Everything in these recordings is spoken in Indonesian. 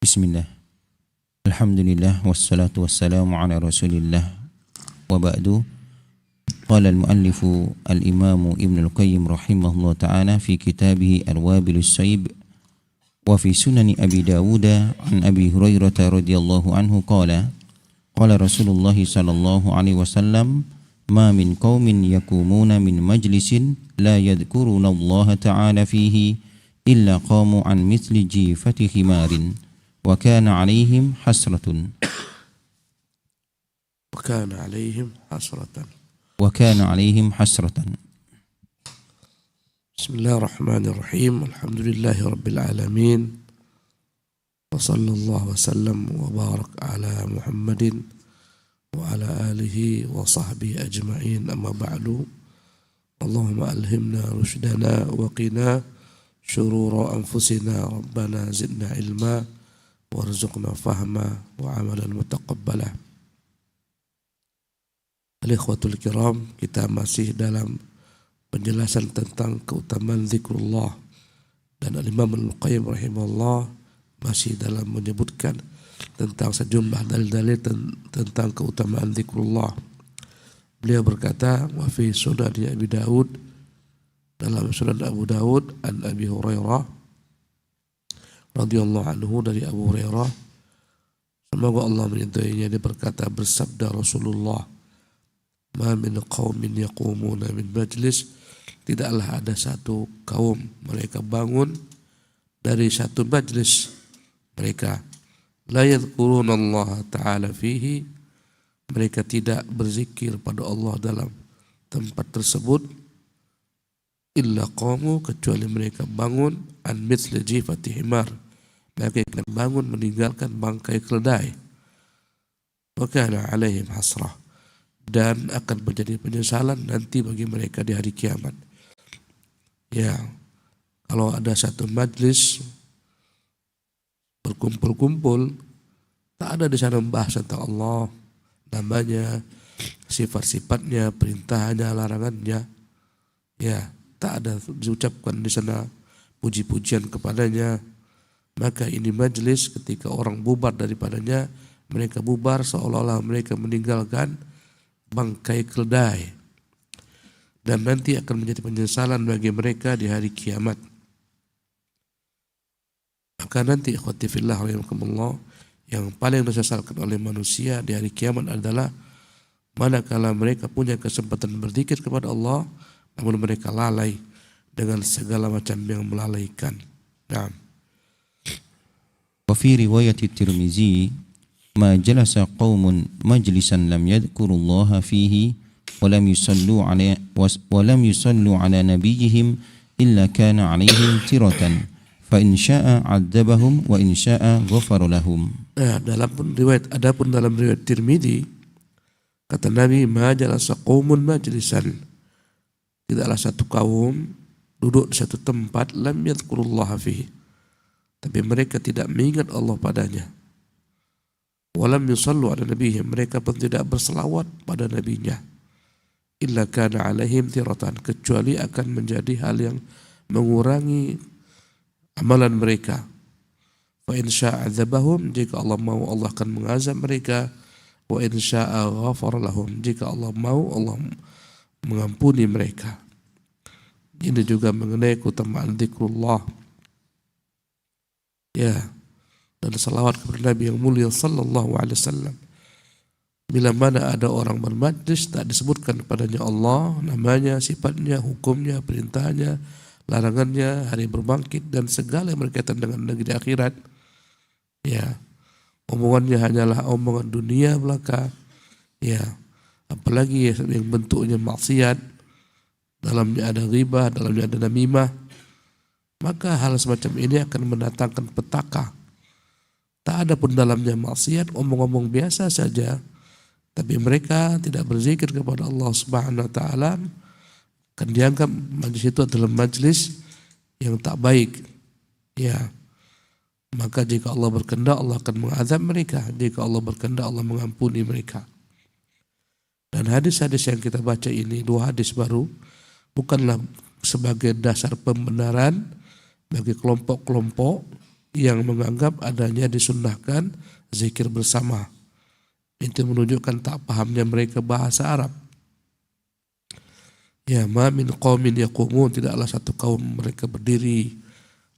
Bismillah. Alhamdulillah wassalatu wassalamu ala Rasulillah wa ba'du. Qala al-muallifu al-imamu Ibnu al-Qayyim rahimahullah ta'ala fi kitabih Al-Wabilus Sayyib wa fi sunani Abi Dawud an Abi Hurairah radhiyallahu anhu qala Rasulullah sallallahu alaihi wasallam ma min qaumin yakumuna min majlisin la yadhkuruna Allah ta'ala fihi illa qamu an mithli jifati himarin wa kana 'alaihim hasratun Bismillahirrahmanirrahim. Alhamdulillahi rabbil alamin. Wa sallallahu wa sallam wa barak ala Muhammadin wa ala alihi wa sahbihi ajma'in. Amma ba'du. Allahumma alhimna rushdana wa qina syurura anfusina. Rabbana zidna ilma warzuqna fahma wa amalan mutaqabbala. Al-ikhwatul kiram, kita masih dalam penjelasan tentang keutamaan zikrullah, dan Al-Imam Al-Qayyim rahimahullah masih dalam menyebutkan tentang sejumlah dalil-dalil tentang keutamaan zikrullah. Beliau berkata, wa fi sunan Abi Dawud, dalam sunan Abu Dawud, an Abi Hurairah radhiyallahu anhu, dari Abu Hurairah, semoga Allah meridainya, dia berkata, bersabda Rasulullah, ma min qaumin yaqumuna min majlis, tidaklah ada satu kaum mereka bangun dari satu majlis mereka, la yadhkuruna Allah ta'ala fihi, mereka tidak berzikir pada Allah dalam tempat tersebut, illa qamu, kecuali mereka bangun an mithli jifati himar, mereka akan bangun meninggalkan bangkai keledai, wa kana 'alaihim hasrah, dan akan menjadi penyesalan nanti bagi mereka di hari kiamat. Ya, kalau ada satu majlis berkumpul-kumpul, tak ada di sana membahas tentang Allah, namanya, sifat-sifatnya, perintahnya, larangannya, ya, tak ada diucapkan di sana puji-pujian kepadanya, maka ini majlis ketika orang bubar daripadanya, mereka bubar seolah-olah mereka meninggalkan bangkai keledai, dan nanti akan menjadi penyesalan bagi mereka di hari kiamat. Maka nanti ikhwati fillah rahimakumullah, yang paling disesalkan oleh manusia di hari kiamat adalah manakala mereka punya kesempatan berzikir kepada Allah, namun mereka lalai dengan segala macam yang melalaikan. Naam. Wa fi riwayat Tirmizi ma jalasa qaumun majlisan lam yadhkurullaha fihi wa lam yusallu ala nabiyihim illa kana alaihim tiratan fa in syaa'a 'adzabahum wa in syaa'a ghafara lahum. Adapun dalam riwayat Tirmizi, kata Nabi, ma jalasa qaumun majlisan, tidaklah satu kaum duduk di satu tempat, lam yadhkurullaha fihi, tapi mereka tidak mengingat Allah padanya, walam yusallu ala nabiyihim, mereka pun tidak berselawat pada nabinya, illa kana alaihim tiratan, kecuali akan menjadi hal yang mengurangi amalan mereka. Fa in syaa'a adzabahum, jika Allah mau Allah akan mengazab mereka, wa in syaa'a ghafara lahum, jika Allah mau Allah mengampuni mereka. Ini juga mengenai keutamaan zikrullah, ya, dan salawat kepada Nabi yang mulia sallallahu alaihi wasallam. Bila mana ada orang bermajlis tak disebutkan padanya Allah, namanya, sifatnya, hukumnya, perintahnya, larangannya, hari berbangkit, dan segala yang berkaitan dengan negeri akhirat, ya, omongannya hanyalah omongan dunia belaka, ya, apalagi yang bentuknya maksiat, dalamnya ada ghibah, dalamnya ada namimah, maka hal semacam ini akan mendatangkan petaka. Tak ada pun dalamnya maksiat, omong-omong biasa saja, tapi mereka tidak berzikir kepada Allah Subhanahu wa taala, akan dianggap majlis itu adalah majlis yang tak baik. Ya. Maka jika Allah berkehendak, Allah akan mengazab mereka. Jika Allah berkehendak, Allah mengampuni mereka. Dan hadis-hadis yang kita baca ini, dua hadis baru, bukanlah sebagai dasar pembenaran bagi kelompok-kelompok yang menganggap adanya disunnahkan zikir bersama. Itu menunjukkan tak pahamnya mereka bahasa Arab. Ya, ma min qaumin yaqumun, tidaklah satu kaum mereka berdiri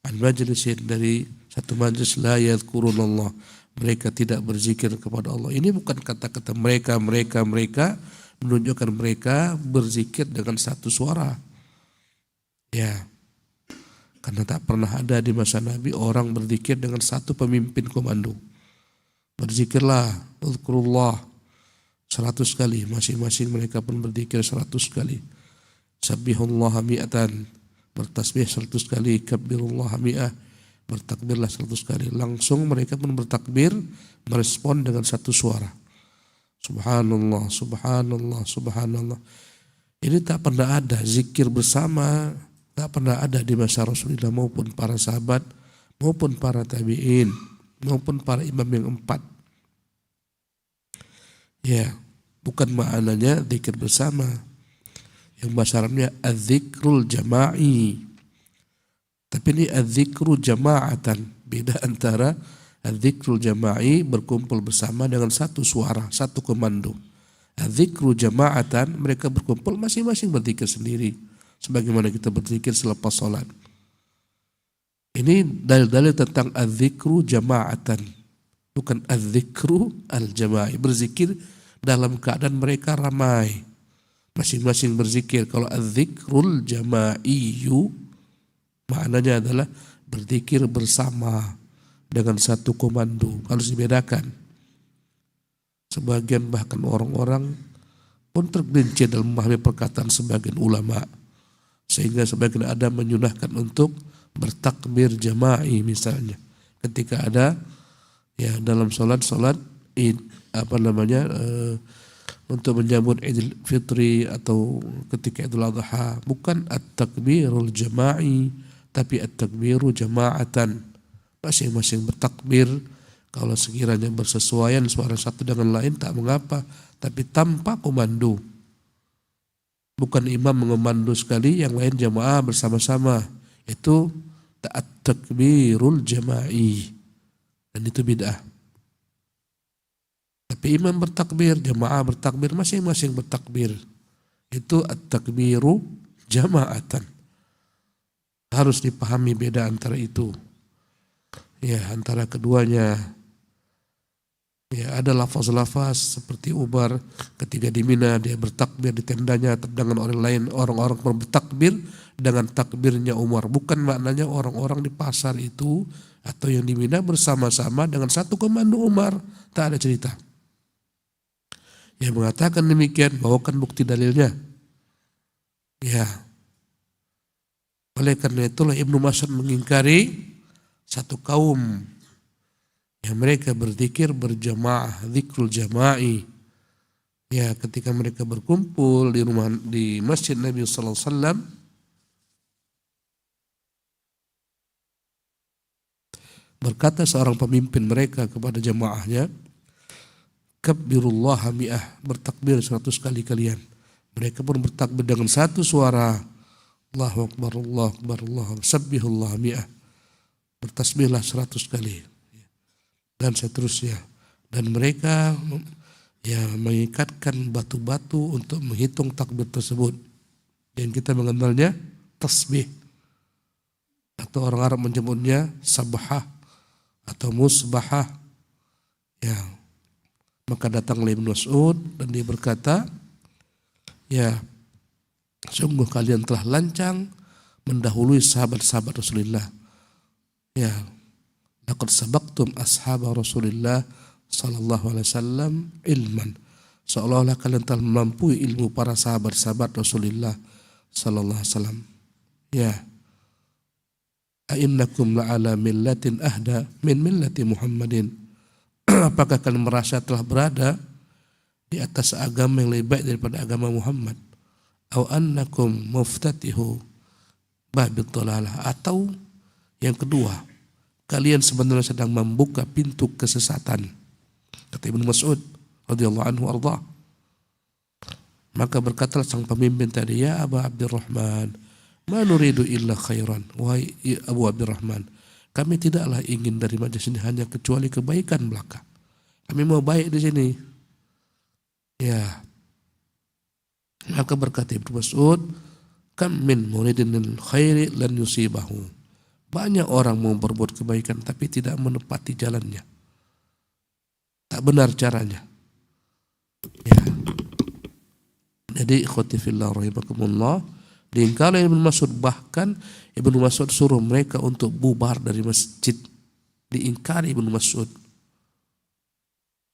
an majlisin, dari satu majlis, la yadhkurunallah, mereka tidak berzikir kepada Allah. Ini bukan kata-kata mereka menunjukkan mereka berzikir dengan satu suara. Ya, karena tak pernah ada di masa Nabi orang berzikir dengan satu pemimpin komando. Berzikirlah, uzkurullah 100 kali, masing-masing mereka pun berzikir 100 kali. Sabbihullaha mi'atan, bertasbih 100 kali. Kabbirullaha mi'ah, bertakbirlah 100 kali. Langsung mereka pun bertakbir, merespon dengan satu suara. Subhanallah, subhanallah, subhanallah. Ini tak pernah ada zikir bersama, tak pernah ada di masa Rasulullah maupun para sahabat, maupun para tabi'in, maupun para imam yang 4. Ya, bukan maknanya zikir bersama. Yang bahasa Arabnya az-zikrul jama'i. Tapi ini az-zikru jama'atan. Beda antara az-zikrul jama'i berkumpul bersama dengan satu suara, satu komando. Az-zikru jama'atan, mereka berkumpul masing-masing berzikir sendiri. Sebagaimana kita berzikir selepas sholat. Ini dalil-dalil tentang az-zikru jama'atan. Bukan az-zikru al-jama'i. Berzikir dalam keadaan mereka ramai. Masing-masing berzikir. Kalau az-zikrul jama'iyyu, maknanya adalah berzikir bersama dengan satu komando. Harus dibedakan. Sebagian bahkan orang-orang pun tergelincir dalam memahami perkataan sebagian ulama. Sehingga sebagian ada menyunahkan untuk bertakbir jama'i misalnya. Ketika ada ya dalam sholat id, untuk menyambut Idul Fitri atau ketika Idul Adha, bukan at-takbirul jama'i, tapi at-takbiru jama'atan. Masing-masing bertakbir, kalau sekiranya bersesuaian suara satu dengan lain tak mengapa, tapi tanpa komando. Bukan imam mengomando sekali, yang lain jamaah bersama-sama. Itu at-takbirul jama'i, dan itu bid'ah. Tapi imam bertakbir, jamaah bertakbir, masing-masing bertakbir. Itu at-takbiru jama'atan. Harus dipahami beda antara itu. Ya, antara keduanya. Ya, ada lafaz-lafaz seperti Umar ketika di Mina dia bertakbir di tendanya, dengan orang lain, orang-orang bertakbir dengan takbirnya Umar. Bukan maknanya orang-orang di pasar itu atau yang di Mina bersama-sama dengan satu komando Umar. Tak ada cerita. Yang mengatakan demikian, bawakan bukti dalilnya. Ya. Oleh karena itulah Ibnu Mas'ud mengingkari satu kaum yang mereka berzikir berjamaah, zikrul jama'i. Ya, ketika mereka berkumpul di Masjid Nabi sallallahu alaihi wasallam, berkata seorang pemimpin mereka kepada jamaahnya, Kabbirullaha mi'ah, bertakbir 100 kali kalian. Mereka pun bertakbir dengan satu suara. Allahu Akbar, Allahu Akbar, Allahu Akbar, Sabbihullaha mi'ah. Bertasbihlah 100 kali. Dan seterusnya. Dan mereka ya mengikatkan batu-batu untuk menghitung takbir tersebut. Dan kita mengenalnya tasbih. Atau orang Arab menyebutnya sabahah atau musbahah. Ya. Maka datanglah Ibnu Mas'ud dan dia berkata, ya, sungguh kalian telah lancang mendahului sahabat-sahabat Rasulullah. Ya, laqad sabaqtum ashaba Rasulillah sallallahu alaihi wasallam ilman. Seolah-olah kalian telah melampaui ilmu para sahabat-sahabat Rasulullah sallallahu alaihi wasallam. Ya. A'innakum la'ala millatin ahda min millati Muhammadin. Apakah kalian merasa telah berada di atas agama yang lebih baik daripada agama Muhammad? Aw annakum muftatihu babil dhalalah, atau yang kedua, kalian sebenarnya sedang membuka pintu kesesatan. Kata Ibnu Mas'ud radhiyallahu anhu arda. Maka berkatalah sang pemimpin tadi, ya Abu Abdurrahman, ma nuridu illa khairan. Wahai Abu Abdurrahman, Kami tidaklah ingin dari majelis ini hanya kecuali kebaikan belaka. Kami mau baik di sini. Ya. Maka berkata Ibnu Mas'ud, kam min muridin lil khairi lan yusibahu. Banyak orang mau berbuat kebaikan tapi tidak menepati jalannya. Tak benar caranya. Ya. Jadi ikhwati fillah rahimakumullah, diingkari Ibnu Mas'ud, bahkan Ibnu Mas'ud suruh mereka untuk bubar dari masjid. Diingkari Ibnu Mas'ud.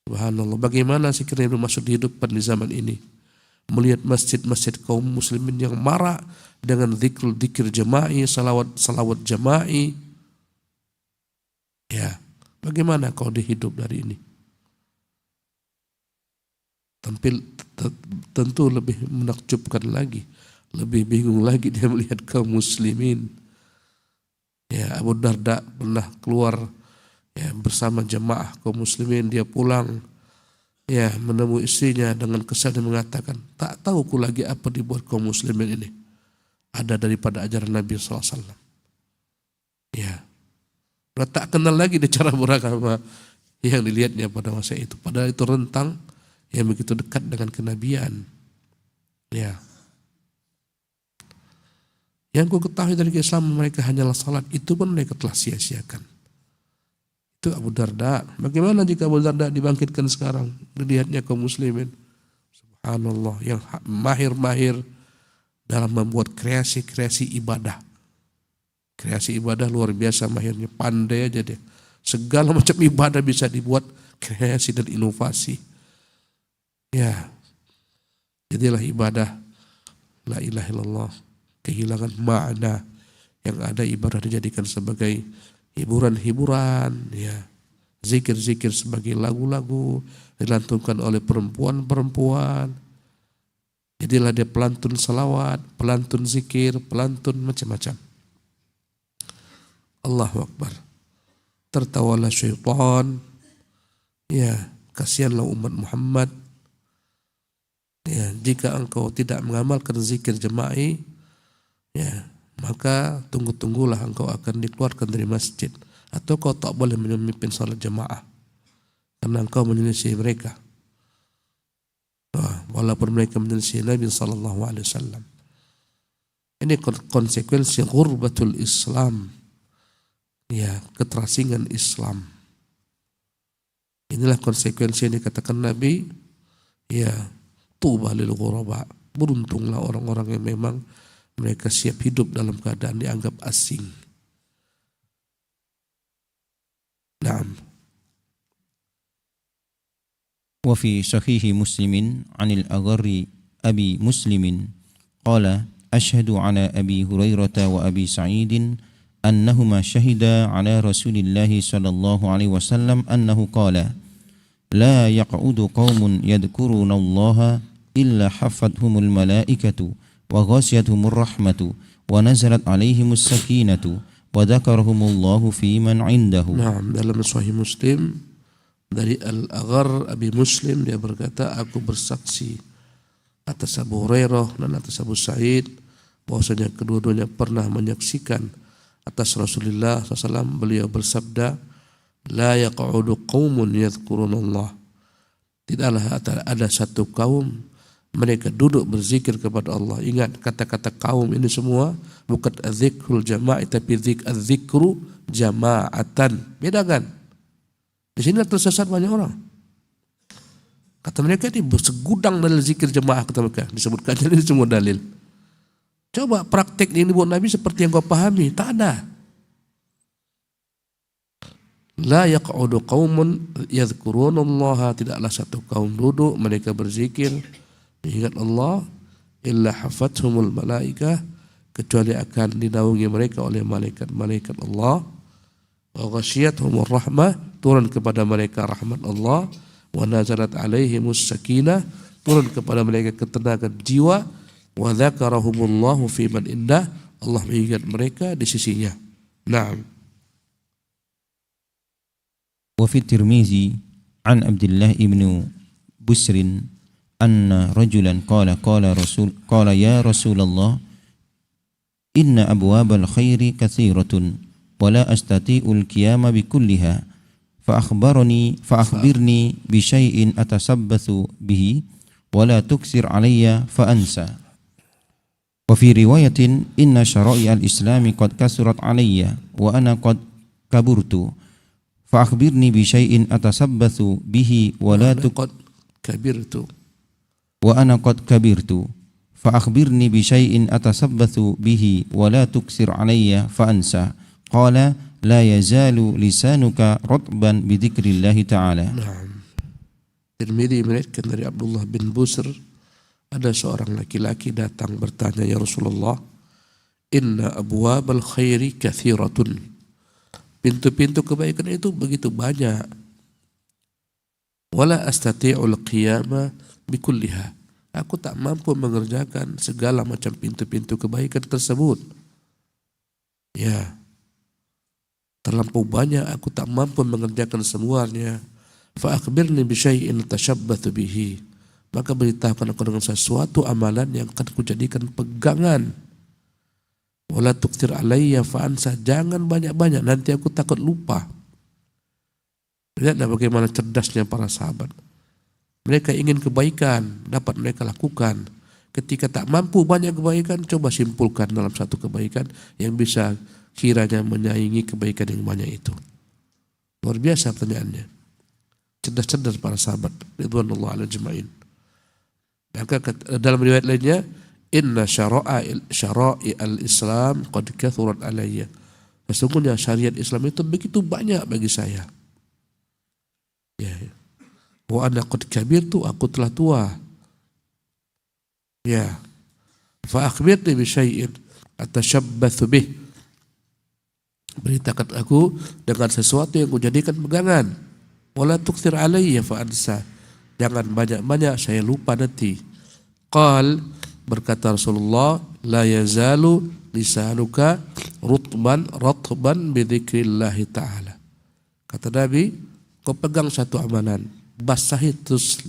Subhanallah, bagaimana sekiranya Ibnu Mas'ud dihidupkan di zaman ini, melihat masjid-masjid kaum muslimin yang marak dengan zikir jama'i, salawat jama'i. Ya, bagaimana kau dihidup dari ini? Tentu lebih menakjubkan lagi, lebih bingung lagi dia melihat kaum muslimin. Ya, Abu Darda pernah keluar ya bersama jamaah kaum muslimin, dia pulang ya menemui istrinya dengan kesal dan mengatakan, tak tahu ku lagi apa dibuat kaum muslimin ini ada daripada ajaran Nabi SAW. Ya, udah tak kenal lagi dia cara beragama yang dilihatnya pada masa itu, padahal itu rentang yang begitu dekat dengan kenabian. Ya. Yang ku ketahui dari Islam mereka hanyalah salat, itu pun mereka telah sia-siakan. Itu Abu Darda. Bagaimana jika Abu Darda dibangkitkan sekarang? Dilihatnya kaum muslimin. Subhanallah, yang mahir-mahir dalam membuat kreasi-kreasi ibadah. Kreasi ibadah luar biasa mahirnya, pandai aja dia. Segala macam ibadah bisa dibuat kreasi dan inovasi. Ya, jadilah ibadah la ilaha illallah kehilangan makna. Yang ada ibadah dijadikan sebagai hiburan-hiburan, ya, zikir-zikir sebagai lagu-lagu dilantunkan oleh perempuan-perempuan. Jadilah dia pelantun salawat, pelantun zikir, pelantun macam-macam. Allahu Akbar. Tertawalah syaitan. Ya, kasihanlah umat Muhammad. Ya, jika engkau tidak mengamalkan zikir jama'i, ya, maka tunggulah engkau akan dikeluarkan dari masjid, atau kau tak boleh memimpin salat jamaah karena engkau menyelisih mereka. Walaupun mereka menyelisih Nabi SAW. Ini konsekuensi ghurbatul Islam, ya, keterasingan Islam. Inilah konsekuensi yang dikatakan Nabi, ya, tuba lil ghuraba, beruntunglah orang-orang yang memang mereka siap hidup dalam keadaan dianggap asing. Naam. Wa fi sahih Muslimin 'anil Agharri Abi Muslimin qala ashhadu 'ala Abi Hurairah wa Abi Sa'id annahuma shahida 'ala Rasulillah sallallahu alaihi wasallam annahu qala la yaq'udu qaumun yadhkuruna Allah illa hafathumul malaikatu wa ghasiyatuhumur rahmatu wa nazalat alaihimus sakinatu wa dzakarahumullahu fi man indahu. Naam, dalam Sahih Muslim dari Al-Agharr Abi Muslim, dia berkata, aku bersaksi atas Abu Hurairah dan atas Abu Sa'id bahwasanya kedua-duanya pernah menyaksikan atas Rasulullah SAW, beliau bersabda, la yaq'udu qaumun yadhkurunallah, tidaklah ada satu kaum mereka duduk berzikir kepada Allah. Ingat, kata-kata kaum ini semua bukan az-zikrul jama'i, tapi az-zikru jama'atan. Bedakan. Di sini tersesat banyak orang. Kata mereka ini segudang dalil zikir jamaah, kata mereka. Disebutkan ini semua dalil. Coba praktek ini buat Nabi seperti yang kau pahami. Tak ada. La yaq'udu qaumun yadhkurunallaha, tidaklah satu kaum duduk mereka berzikir ingat Allah, illa hafathumul malaikah, kecuali akan dinaungi mereka oleh malaikat-malaikat Allah, wa ghasyiyatuhumur rahmah, turun kepada mereka rahmat Allah, wa nazalat alaihimus sakinah, turun kepada mereka ketenangan jiwa, wa dzakarahumullahu fi man indah, Allah mengingat mereka di sisinya. Naam. Wa fi Tirmizi an Abdullah ibn Busrin anna rajulan qala ya Rasulullah inna abwabal khairi katsiratun ولا أستطيع القيام بكلها فأخبرني بشيء أتشبث به ولا تكثر علي فأنسى. وفي رواية إن شرائع الإسلام قد كثرت علي وأنا قد كبرت فأخبرني بشيء أتشبث به وأنا قد كبرت فأخبرني بشيء أتشبث به ولا تكثر علي فأنسى. قال لا يزال لسانك رطبا بذكر الله تعالى. Tirmidzi meriwayatkan dari Abdullah bin Busr, ada seorang laki-laki datang bertanya, ya Rasulullah, inna abwabal khairi kathiratun. Pintu-pintu kebaikan itu begitu banyak. Wala astati'ul qiyama bikulliha. Aku tak mampu mengerjakan segala macam pintu-pintu kebaikan tersebut. Ya, terlampau banyak, aku tak mampu mengerjakan semuanya. Fa akhbirni bi syai'in tashabbathu bihi. Maka beritahukan aku dengan sesuatu amalan yang akan kujadikan pegangan. Wala tuktir alayya fa ansa. Jangan banyak-banyak, nanti aku takut lupa. Lihatlah bagaimana cerdasnya para sahabat. Mereka ingin kebaikan, dapat mereka lakukan. Ketika tak mampu banyak kebaikan, coba simpulkan dalam satu kebaikan yang bisa kiranya menyaingi kebaikan yang banyak itu. Luar biasa pertanyaannya. Cerdas-cerdas para sahabat ridwanullah alaihi ajma'in. Maka dalam riwayat lainnya, inna syara'i al-Islam qad kathurat alayya. Sesungguhnya syariat Islam itu begitu banyak bagi saya. Ya. Wa ana qad kabirtu, aku telah tua. Ya. Fa akhbirni bi syai'in atashabbathu bih. Beritakan aku dengan sesuatu yang kujadikan pegangan. Wala tukthir alayya fa ansa. Jangan banyak-banyak, saya lupa nanti. Qal, berkata Rasulullah, la yazalu lisanuka ratban bi dzikrillah ta'ala. Kata Nabi, kau pegang satu amalan, basahi terus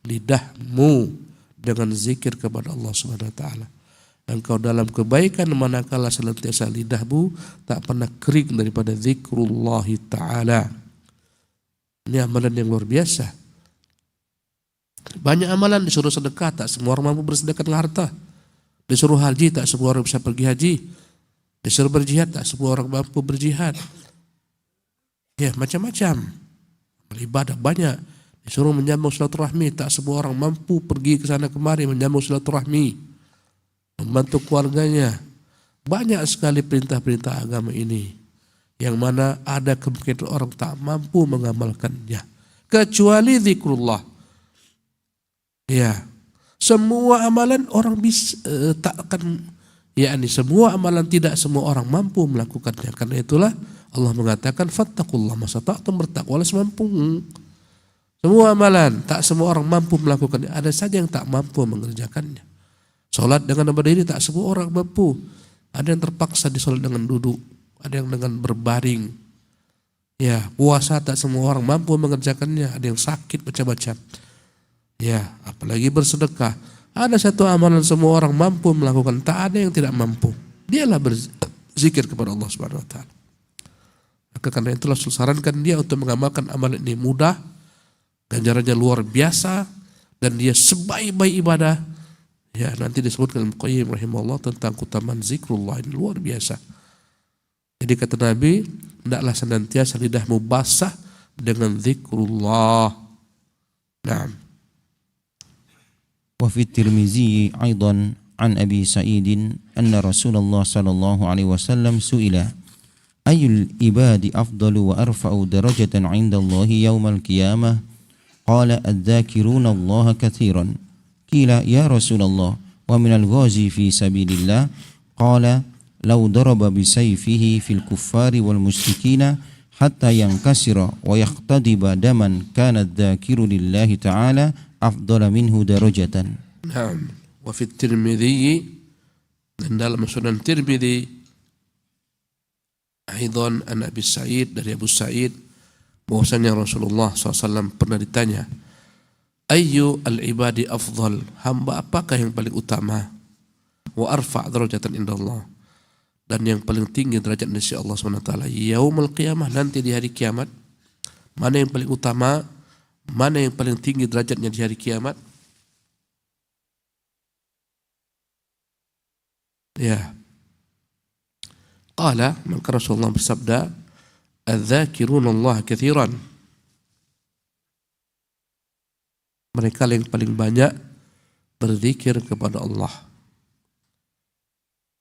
lidahmu dengan zikir kepada Allah Subhanahu wa taala. Engkau dalam kebaikan manakala senantiasa lidahmu tak pernah kering daripada zikrullah ta'ala. Ini amalan yang luar biasa. Banyak amalan, disuruh sedekah, tak semua orang mampu bersedekah dengan harta. Disuruh haji, tak semua orang bisa pergi haji. Disuruh berjihad, tak semua orang mampu berjihad. Ya, macam-macam. Ibadah banyak. Disuruh menyambung silaturahmi, tak semua orang mampu pergi ke sana kemari menyambung silaturahmi. Membantu keluarganya. Banyak sekali perintah-perintah agama ini. Yang mana ada kemungkinan orang tak mampu mengamalkannya. Kecuali zikrullah. Ya, semua amalan orang bisa tak akan, yakni semua amalan tidak semua orang mampu melakukannya. Karena itulah Allah mengatakan fattaqullah masata'tum, bertakwalah semampu. Semua amalan tak semua orang mampu melakukannya. Ada saja yang tak mampu mengerjakannya. Salat dengan berdiri tak semua orang mampu. Ada yang terpaksa disolat dengan duduk, ada yang dengan berbaring. Ya, puasa tak semua orang mampu mengerjakannya, ada yang sakit macam-macam. Ya, apalagi bersedekah. Ada satu amalan semua orang mampu melakukan, tak ada yang tidak mampu. Dialah berzikir kepada Allah Subhanahu wa taala. Maka karena itulah sarankan dia untuk mengamalkan amalan ini, mudah, ganjarannya luar biasa, dan dia sebaik-baik ibadah. Ya, nanti disebutkan Al-Qayyim rahimahullah tentang keutamaan zikrullah ini luar biasa. Jadi kata Nabi, hendaklah senantiasa lidahmu basah dengan zikrullah. Naam. Wa fi Tirmizi aidan an Abi Sa'id anna Rasulullah sallallahu alaihi wasallam su'ila ayyul ibadi afdalu wa arfa'u darajatan 'inda Allah yaumal qiyamah qala adz-dzakiruna Allah katsiran qila ya Rasulullah wa minal ghazi fi sabilillah qala law daraba bisayfihi fil kuffari wal musyrikina hatta yankasira wa yaqtadiba daman kana adz-dzakiru lillahi ta'ala afdala minhu darajatan. Naam. Wa fi Tirmidzi, dan dalam Sunan Tirmidzi aidan an Abi Sa'id, dari Abu Sa'id, bahwasanya Rasulullah SAW pernah ditanya, ayyu al-ibadi afdal, hamba apakah yang paling utama, wa arfa' darajatan indallah, dan yang paling tinggi derajat di sisi Allah SWT yaumul qiyamah, nanti di hari kiamat. Mana yang paling utama, mana yang paling tinggi derajatnya di hari kiamat? Ya. Qala, maka Rasulullah bersabda, "Adz-dzakiruna Allah katsiran." Mereka yang paling banyak berzikir kepada Allah.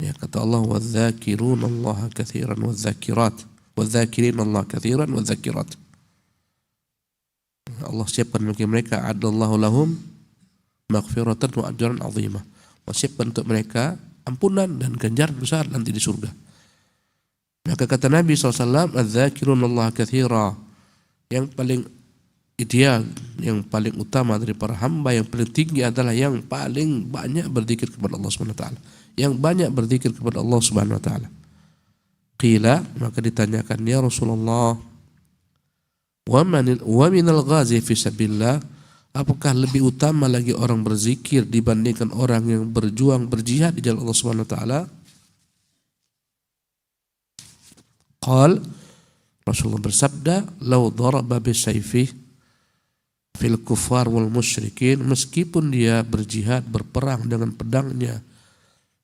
Ya, kata Allah, "Wadz-dzakiruna Allah katsiran wadz-dzakirat." Wadz-dzakirina Allah katsiran wadz-dzakirat. Allah siapkan bagi mereka adallahu lahum maghfiratan wa ajran 'azimah. Allah siapkan untuk mereka ampunan dan ganjaran besar nanti di surga. Maka kata Nabi SAW, "Adz-dzakiruna Allah katsira." Yang paling ideal, yang paling utama dari para hamba, yang paling tinggi adalah yang paling banyak berzikir kepada Allah Subhanahu wa taala. Yang banyak berzikir kepada Allah Subhanahu wa taala. Qila, maka ditanyakan, "Ya Rasulullah, wa minal ghazi fi sabilillah?" Apakah lebih utama lagi orang berzikir dibandingkan orang yang berjuang berjihad di jalan Allah Subhanahu wa taala? Qal, Rasulullah bersabda, "Law daraba bisayfihi fil kuffar wal musyrikin." Meskipun dia berjihad, berperang dengan pedangnya,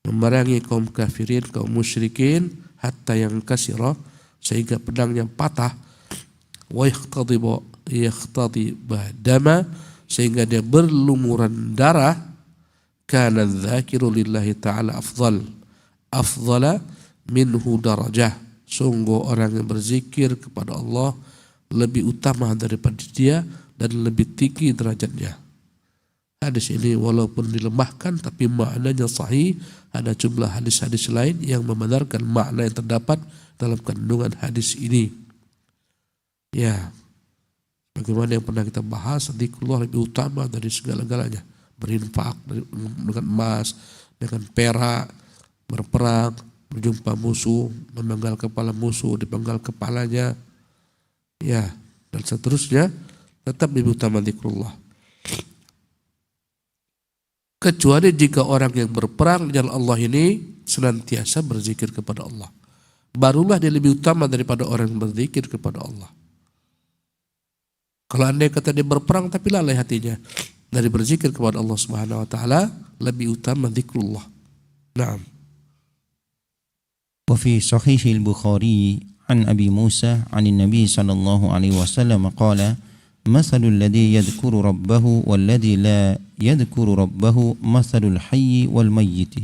memerangi kaum kafirin, kaum musyrikin, hatta yang kasirah, sehingga pedangnya patah, wa yakhtadiba dama, sehingga dia berlumuran darah, kana dzakiru lillahi ta'ala afdala minhu darajah. Sungguh orang yang berzikir kepada Allah lebih utama daripada dia dan lebih tinggi derajatnya. Hadis ini walaupun dilemahkan tapi maknanya sahih. Ada jumlah hadis-hadis lain yang membenarkan makna yang terdapat dalam kandungan hadis ini. Ya, bagaimana yang pernah kita bahas, zikrullah lebih utama dari segala-galanya. Berinfak dengan emas, dengan perak, berperang, berjumpa musuh, memenggal kepala musuh, dipenggal kepalanya, ya, dan seterusnya, tetap lebih utama zikrullah. Kecuali jika orang yang berperang di jalan Allah ini senantiasa berzikir kepada Allah, barulah dia lebih utama daripada orang yang berzikir kepada Allah. Kalau andai kata dia berperang tapi lalai hatinya dari berzikir kepada Allah Subhanahu wa taala, lebih utama zikrullah. Naam. وفي صحيح البخاري عن أبي موسى عن النبي صلى الله عليه وسلم قال مثل الذي يذكر ربه والذي لا يذكر ربه مثل الحي والميت.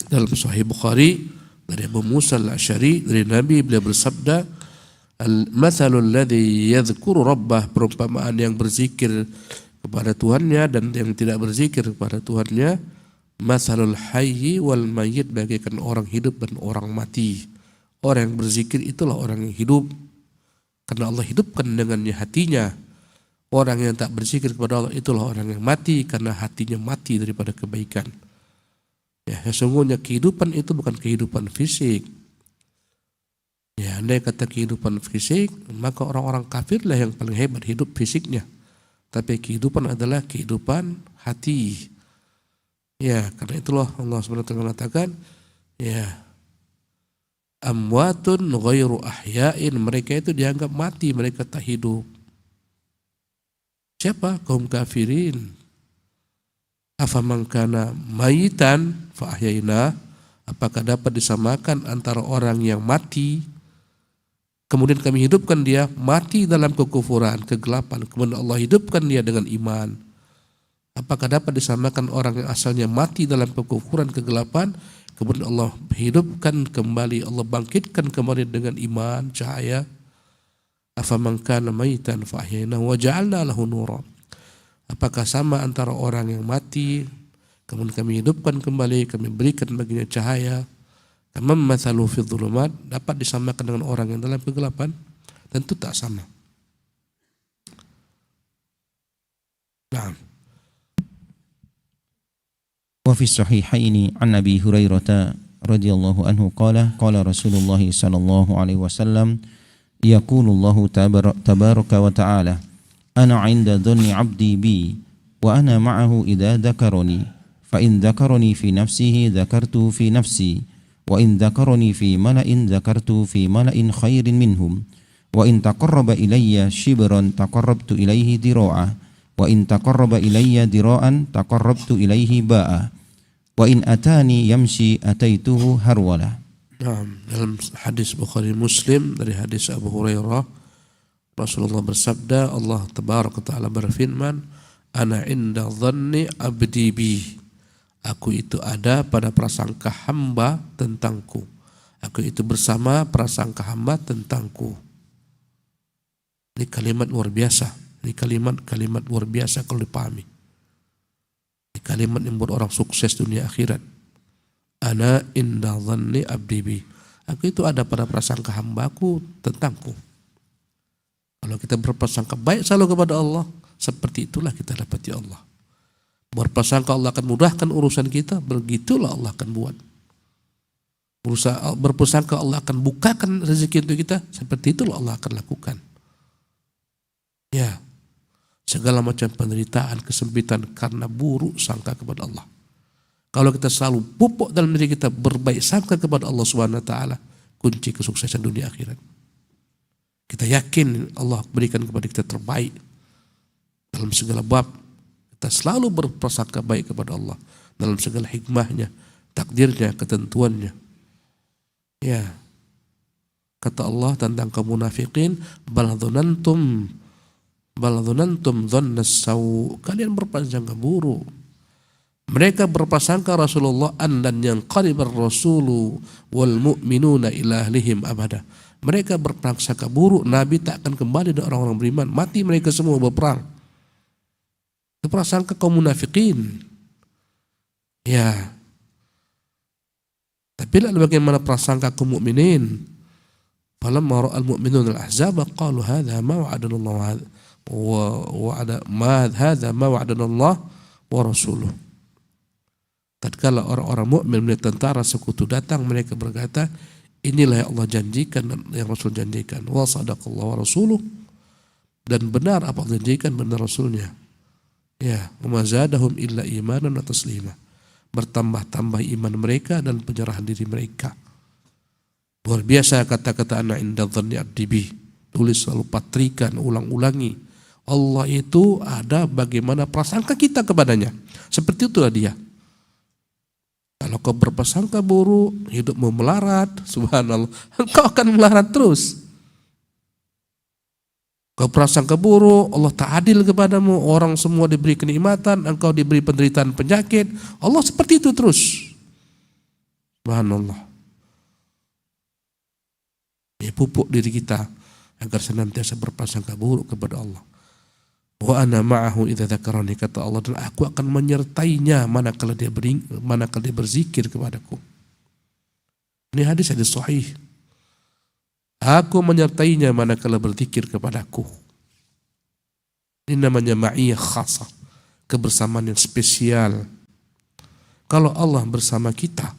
Dalam Sahih Bukhari dari Abu Musa al-Asy'ari dari Nabi, beliau bersabda, "Al-mathalul ladzi yadhkuru rabbah," perumpamaan yang berzikir kepada Tuhannya dan yang tidak berzikir kepada Tuhannya, "Mathalul hayyi wal mayyit," bagaikan orang hidup dan orang mati. Orang yang berzikir itulah orang yang hidup karena Allah hidupkan dengannya hatinya. Orang yang tak berzikir kepada Allah itulah orang yang mati karena hatinya mati daripada kebaikan. Ya, sesungguhnya kehidupan itu bukan kehidupan fisik. Ya, andai kata kehidupan fisik, maka orang-orang kafirlah yang paling hebat hidup fisiknya. Tapi kehidupan adalah kehidupan hati. Ya, karena itulah Allah SWT mengatakan, ya, amwatun ghairu ahya'in, mereka itu dianggap mati, mereka tak hidup. Siapa? Kaum kafirin. Afaman kana mayitan fa ahyaina, apakah dapat disamakan antara orang yang mati kemudian kami hidupkan dia, mati dalam kekufuran, kegelapan, kemudian Allah hidupkan dia dengan iman? Apakah dapat disamakan orang yang asalnya mati dalam kekufuran, kegelapan, kemudian Allah hidupkan kembali, Allah bangkitkan kembali dengan iman, cahaya? Afaman kana mayitan fa ahyayna wa ja'alna lahu nura. Apakah sama antara orang yang mati kemudian kami hidupkan kembali, kami berikan baginya cahaya? Kama mathalu fi dhulumat, dapat disamakan dengan orang yang dalam kegelapan? Tentu tak sama. Nah. وفي الصحيحين عن أبي هريرة رضي الله عنه قال قال رسول الله صلى الله عليه وسلم يقول الله تبارك وتعالى أنا عند ظن عبدي بي وأنا معه إذا ذكرني فإن ذكرني في نفسه ذكرته في نفسي wa in dzakarani fi mala'in dzakartu fi mala'in khairin minhum wa in taqarraba ilayya shibran taqarrabtu ilaihi dira'ah wa in taqarraba ilayya dira'an taqarrabtu ilaihi ba'a wa in atani yamshi ataituhu harwala. Dalam hadis Bukhari Muslim dari hadis Abu Hurairah, Rasulullah bersabda, Allah tabaraka ta'ala berfirman, ana inda dhanni abdi bi, aku itu ada pada prasangka hamba tentangku, aku itu bersama prasangka hamba tentangku. Ini kalimat luar biasa, ini kalimat luar biasa kalau dipahami. Ini kalimat yang buat orang sukses dunia akhirat. Ana inda dhanni abdi bi, aku itu ada pada prasangka hambaku tentangku. Kalau kita berprasangka baik selalu kepada Allah, seperti itulah kita dapati Allah. Berprasangka Allah akan mudahkan urusan kita, begitulah Allah akan buat. Berprasangka Allah akan bukakan rezeki untuk kita, seperti itulah Allah akan lakukan. Ya, segala macam penderitaan, kesempitan karena buruk sangka kepada Allah. Kalau kita selalu pupuk dalam diri kita berbaik sangka kepada Allah Subhanahu wa taala, kunci kesuksesan dunia akhirat. Kita yakin Allah berikan kepada kita terbaik dalam segala bab. Kita selalu berprasangka baik kepada Allah dalam segala hikmahnya, takdirnya, ketentuannya. Ya, kata Allah tentang kaum munafikin, bal dzanantum dhannas saw, kalian berprasangka buruk. Mereka berprasangka Rasulullah dan yang qaribar rasulu wal mu'minuna ila ahlihim abada. Mereka berprasangka buruk, Nabi tak akan kembali dari orang-orang beriman, mati mereka semua berperang. Itu prasangka kaum munafikin. Ya. Tapi lalu bagaimana prasangka kaum mukminin? Falamma ra'al mu'minun al-ahzaba qalu hadza ma wa'adana Allah ma wa'adana Allah wa rasuluh. Tatkala orang-orang mukmin melihat tentara sekutu datang, mereka berkata, inilah yang Allah janjikan dan yang Rasul janjikan. Wa sadaqallahu wa rasuluh, dan benar apa Allah janjikan, benar Rasulnya. Ya, wa zadahum illa imanan wa taslima. Bertambah-tambah iman mereka dan penyerahan diri mereka. Luar biasa kata-kata ana inda dhanni abdi bi. Tulis selalu patrikan, ulang-ulangi. Allah itu ada bagaimana prasangka kita kepadanya. Seperti itulah dia. Kalau kau berprasangka buruk, hidupmu melarat, subhanallah, engkau akan melarat terus. Kau prasangka buruk, Allah tak adil kepadamu, orang semua diberi kenikmatan, engkau diberi penderitaan penyakit, Allah seperti itu terus. Subhanallah. Ya, pupuk diri kita agar senantiasa berprasangka buruk kepada Allah. Wa ana ma'ahu idza dzakarani, kata Allah, dan aku akan menyertainya manakala dia berzikir kepadaku. Ini hadis sahih. Aku menyertainya manakala berzikir kepadaku. Ini namanya ma'iyah khasah, kebersamaan yang spesial. Kalau Allah bersama kita,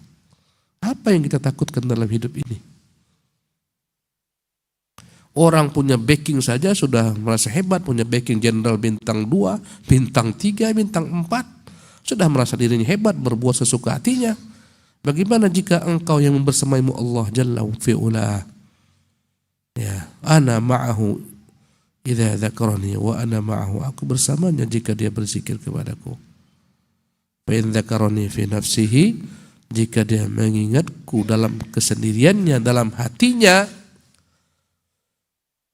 apa yang kita takutkan dalam hidup ini? Orang punya backing saja sudah merasa hebat, punya backing jenderal bintang 2, bintang 3, bintang 4, sudah merasa dirinya hebat, berbuat sesuka hatinya. Bagaimana jika engkau yang bersamaimu Allah Jalla fi'ula? Ya, ana ma'ahu idza dzakarani wa ana ma'ahu, aku bersamanya jika dia berzikir kepadaku. Fa in dzakarani fi nafsihi, jika dia mengingatku dalam kesendiriannya, dalam hatinya,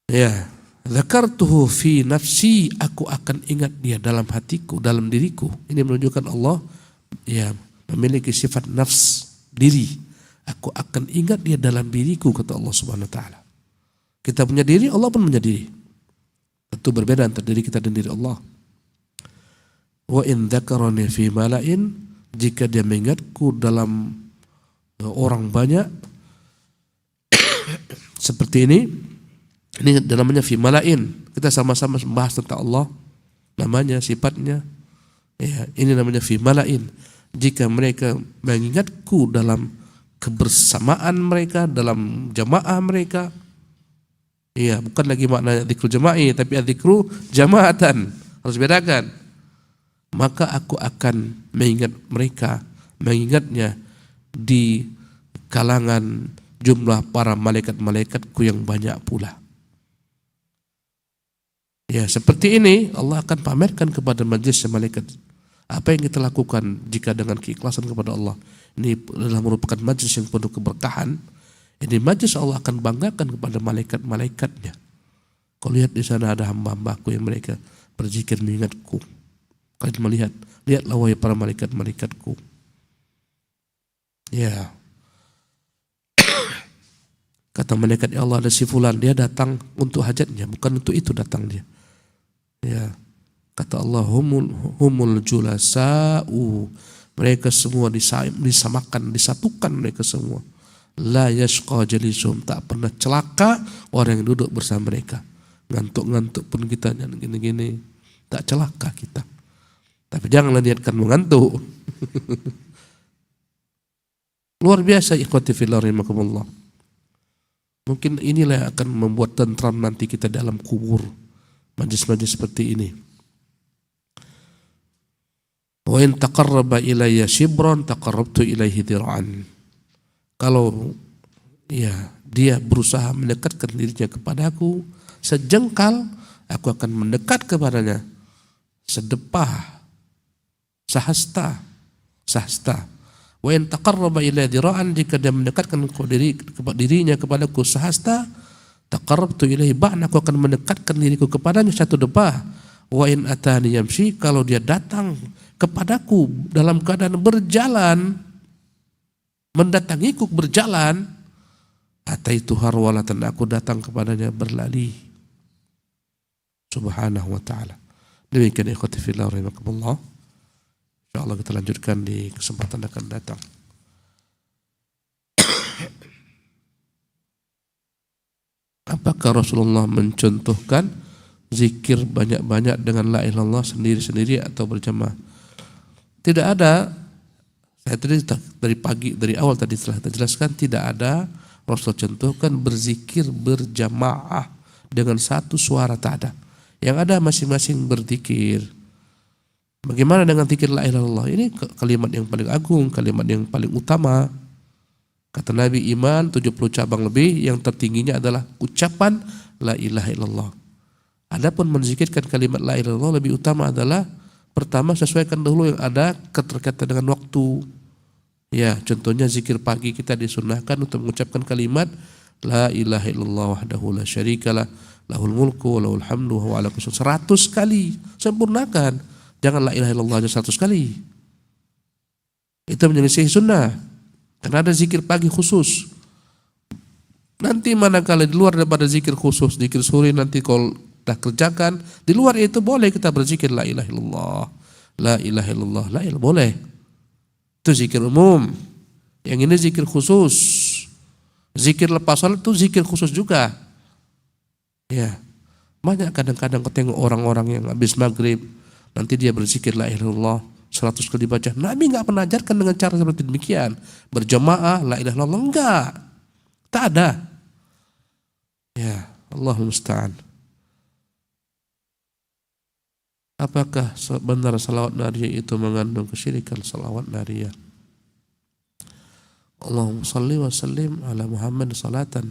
ya, dzakartuhu fi nafsi, aku akan ingat dia dalam hatiku, dalam diriku. Ini menunjukkan Allah ya memiliki sifat nafs, diri. Aku akan ingat dia dalam diriku, kata Allah Subhanahu wa taala. Kita punya diri, Allah pun punya diri. Tentu berbeda antara diri kita dan diri Allah. Wa in dzakarani fi mala'in, jika dia mengingatku dalam orang banyak seperti ini namanya fi mala'in. Kita sama-sama membahas tentang Allah, namanya, sifatnya. Ya, ini namanya fi mala'in. Jika mereka mengingatku dalam kebersamaan mereka, dalam jamaah mereka. Iya, bukan lagi makna dzikru jama'i, tapi dzikru jamaatan. Harus bedakan. Maka aku akan mengingat mereka, mengingatnya di kalangan jumlah para malaikat-malaikatku yang banyak pula. Ya, seperti ini Allah akan pamerkan kepada majlis malaikat. Apa yang kita lakukan jika dengan keikhlasan kepada Allah. Ini adalah merupakan majlis yang penuh keberkahan. Ini majlis Allah akan banggakan kepada malaikat-malaikatnya. Kau lihat di sana ada hamba-hambaku yang mereka berzikir mengingatku. Kalian melihat, lihatlah wahai para malaikat-malaikatku. Ya. Kata malaikat, ya Allah, ada si fulan, dia datang untuk hajatnya, bukan untuk itu datang dia. Ya. Kata Allah, humul julasa'u, mereka semua disamakan, disatukan mereka semua. La yashqa jalisuhum, tak pernah celaka orang yang duduk bersama mereka. Ngantuk-ngantuk pun kita gini-gini, tak celaka kita. Tapi janganlah niatkan mengantuk. Luar biasa ikhwati fillah rahimakumullah. Mungkin inilah yang akan membuat tentram nanti kita dalam kubur. Majlis-majlis seperti ini. Wa in taqarraba ilayya shibran taqarrabtu ilaihi dir'an. Kalau ya dia berusaha mendekatkan dirinya kepadaku sejengkal, aku akan mendekat kepadanya sedepah, sahasta. Wa in taqarraba ila dira'an, jika dia mendekatkan dirinya kepadaku sahasta, taqarrabtu ilaihi ba'an, aku akan mendekatkan diriku kepadanya satu depah. Wa in atani yamshi, kalau dia datang kepadaku dalam keadaan berjalan, mendatangiku berjalan, ataitu harwalatan, aku datang kepadanya berlari. Subhanahu wa ta'ala. Demikian ikhwati fillah rahimakumullah. InsyaAllah kita lanjutkan di kesempatan akan datang. Apakah Rasulullah mencontohkan zikir banyak-banyak dengan la ilaha illallah sendiri-sendiri atau berjamaah? Tidak ada. Saya tadi dari awal tadi telah kita jelaskan, tidak ada Rasul contohkan berzikir berjamaah dengan satu suara, tak ada. Yang ada masing-masing berzikir. Bagaimana dengan zikir la ilaha illallah? Ini kalimat yang paling agung, kalimat yang paling utama. Kata Nabi, iman 70 cabang lebih, yang tertingginya adalah ucapan la ilaha illallah. Adapun menzikirkan kalimat la ilaha illallah lebih utama adalah pertama sesuaikan dahulu yang ada keterkaitan dengan waktu. Ya, contohnya zikir pagi kita disunahkan untuk mengucapkan kalimat la ilaha illallah wahdahu la syarikalah lahul mulku wa lahul hamdu wa huwa ala kulli syai'in 100 kali. Sempurnakan. Jangan la ilaha illallah aja 100 kali. Itu menyelisih sunnah. Karena ada zikir pagi khusus. Nanti manakala di luar daripada zikir khusus, zikir sore nanti kalau dah kerjakan, di luar itu boleh kita berzikir la ilaha illallah, la ilaha illallah, la ilaha boleh. Itu zikir umum. Yang ini zikir khusus. Zikir lepas salat itu zikir khusus juga. Ya. Banyak kadang-kadang ketengok orang-orang yang habis maghrib, nanti dia berzikir la ilaha illallah 100 kali baca. Nabi enggak pernah ajarkan dengan cara seperti demikian. Berjamaah la ilaha illallah, enggak. Tak ada. Ya, Allahul musta'an. Apakah benar salawat nariyah itu mengandung kesyirikan? Salawat nariyah, Allahumma salli wa sallim ala Muhammad salatan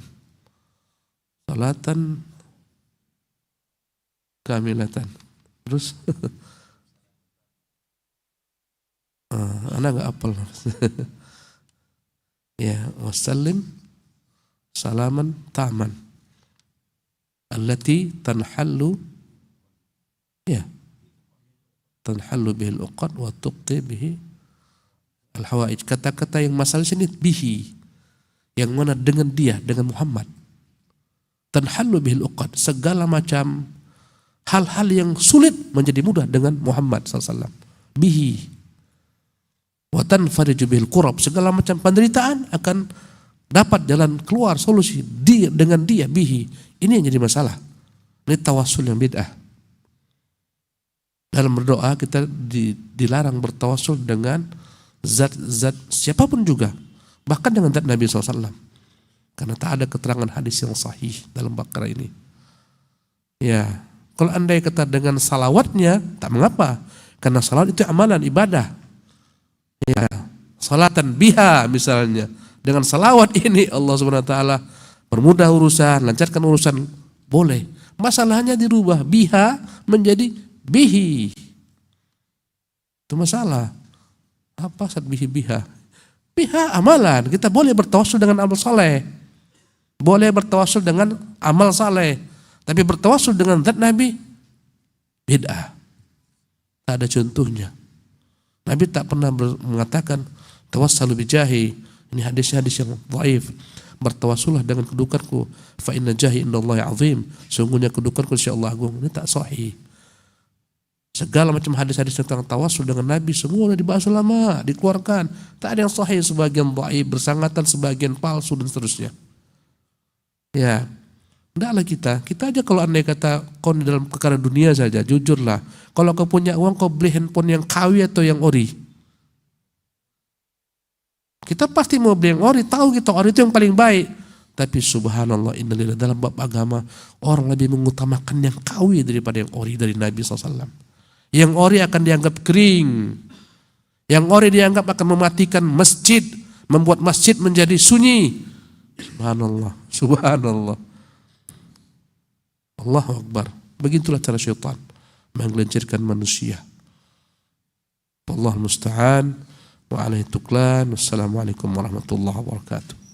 kamilatan. Terus anak enggak apal. Ya, wa sallim salaman ta'man allati tanhallu, ya, tanhallu bihil uqad wa tuqti bihi al-hawaij. Kata-kata yang masalah sini bihi, yang mana dengan dia, dengan Muhammad. Tanhallu bihil uqad, segala macam hal-hal yang sulit menjadi mudah dengan Muhammad SAW. Bihi wa tanfariju bihil qurab, segala macam penderitaan akan dapat jalan keluar, solusi dia, dengan dia. Bihi, ini yang jadi masalah. Ini tawassul yang bid'ah. Dalam berdoa kita dilarang bertawassul dengan zat-zat siapapun juga, bahkan dengan zat Nabi SAW, karena tak ada keterangan hadis yang sahih dalam perkara ini. Ya, kalau andai kata dengan salawatnya tak mengapa, karena salawat itu amalan ibadah. Ya, salatan biha misalnya, Dengan salawat ini Allah Subhanahu wa taala permudah urusan, lancarkan urusan, boleh. Masalahnya dirubah biha menjadi bihi. Itu masalah. Apa saat biha? Biha amalan. Kita boleh bertawassul dengan amal saleh. Boleh bertawassul dengan amal saleh. Tapi bertawassul dengan zat Nabi bid'ah. Tak ada contohnya. Nabi tak pernah mengatakan tawassalu bijahi. Ini hadis-hadis yang dhaif. Bertawassullah dengan kedudukanku. Fa inna jahi indallahi azim. Sungguhnya kedudukanku insyaallah agung. Ini tak sahih. Segala macam hadis-hadis tentang tawassul dengan Nabi semua sudah dibahas ulama, dikeluarkan. Tak ada yang sahih, sebagian dhaif, bersangatan, sebagian palsu dan seterusnya. Ya, tidaklah kita aja kalau andai kata kau dalam perkara dunia saja, jujurlah. Kalau kau punya uang, kau beli handphone yang KW atau yang ori? Kita pasti mau beli yang ori, tahu kita ori itu yang paling baik. Tapi subhanallah, innalillah, dalam bab agama orang lebih mengutamakan yang KW daripada yang ori dari Nabi SAW. Yang ori akan dianggap kering. Yang ori dianggap akan mematikan masjid, membuat masjid menjadi sunyi. Subhanallah, subhanallah. Allahu Akbar. Begitulah cara syaitan menggelincirkan manusia. Wallahu musta'an wa alaihi tuklan. Wassalamualaikum warahmatullahi wabarakatuh.